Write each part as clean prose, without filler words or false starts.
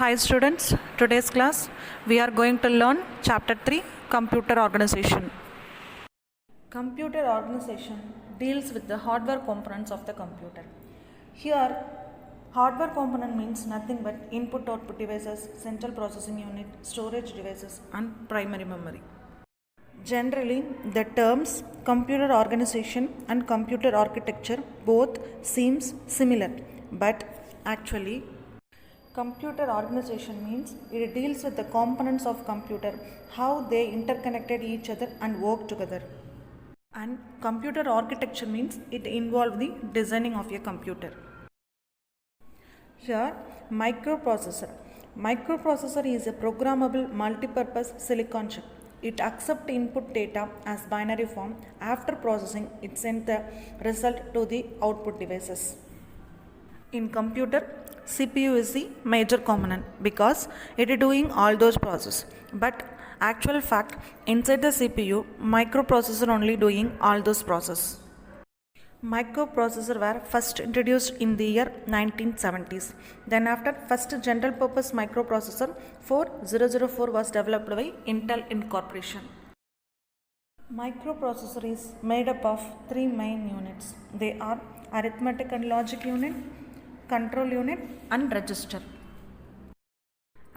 Hi students, today's class we are going to learn chapter 3 computer organization. Computer organization deals with the hardware components of the computer. Here hardware component means nothing but input output devices, central processing unit, storage devices and primary memory. Generally, the terms computer organization and computer architecture both seems similar, but actually computer organization means it deals with the components of computer, how they interconnected each other and work together. And computer architecture means it involves the designing of a computer. Here, microprocessor. Microprocessor is a programmable multi-purpose silicon chip. It accepts input data as binary form. After processing, it sends the result to the output devices. In computer, CPU is the major component because it is doing all those processes. But actual fact, inside the CPU, microprocessor only doing all those processes. Microprocessor were first introduced in the year 1970s. Then after first general purpose microprocessor 4004 was developed by Intel Incorporation. Microprocessor is made up of three main units. They are arithmetic and logic unit, control unit and register.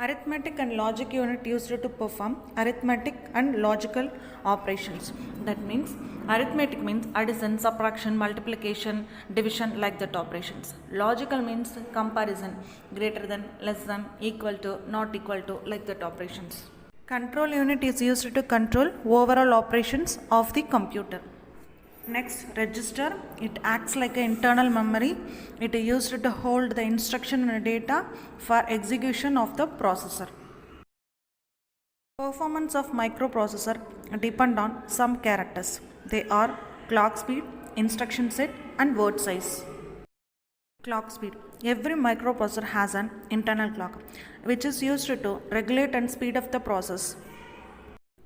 Arithmetic and logic unit used to perform arithmetic and logical operations. That means arithmetic means addition, subtraction, multiplication, division like that operations. Logical means comparison, greater than, less than, equal to, not equal to like that operations. Control unit is used to control overall operations of the computer. Next, register. It acts like an internal memory. It is used to hold the instruction and data for execution of the processor. Performance of microprocessor depend on some characters. They are clock speed, instruction set and word size. Clock speed. Every microprocessor has an internal clock which is used to regulate and speed up the process.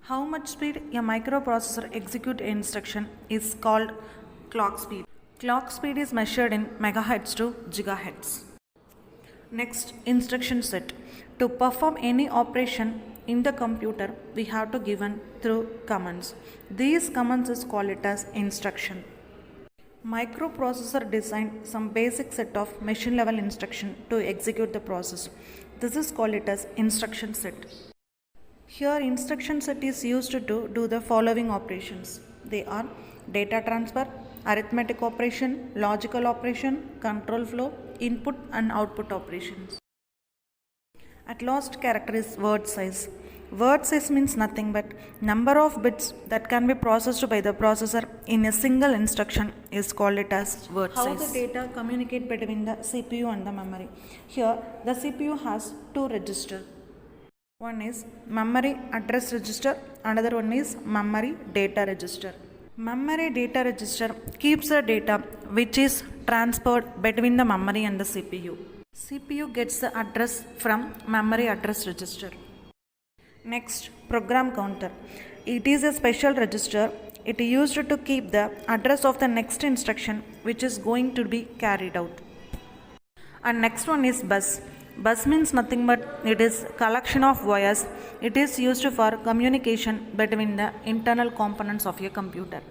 How much speed a microprocessor execute instruction is called clock speed. Clock speed is measured in megahertz to gigahertz. Next, instruction set. To perform any operation in the computer, we have to given through commands. These commands is called it as instruction. Microprocessor designed some basic set of machine level instruction to execute the process. This is called it as instruction set. Here instruction set is used to do the following operations. They are data transfer, arithmetic operation, logical operation, control flow, input and output operations. At last character is word size. Word size means nothing but number of bits that can be processed by the processor in a single instruction is called it as word size. How the data communicate between the CPU and the memory. Here the CPU has two registers. One is memory address register, another one is memory data register. Memory data register keeps the data which is transferred between the memory and the CPU. CPU gets the address from memory address register. Next, program counter. It is a special register. It is used to keep the address of the next instruction which is going to be carried out. And next one is bus. Bus means nothing but it is collection of wires. It is used for communication between the internal components of a computer.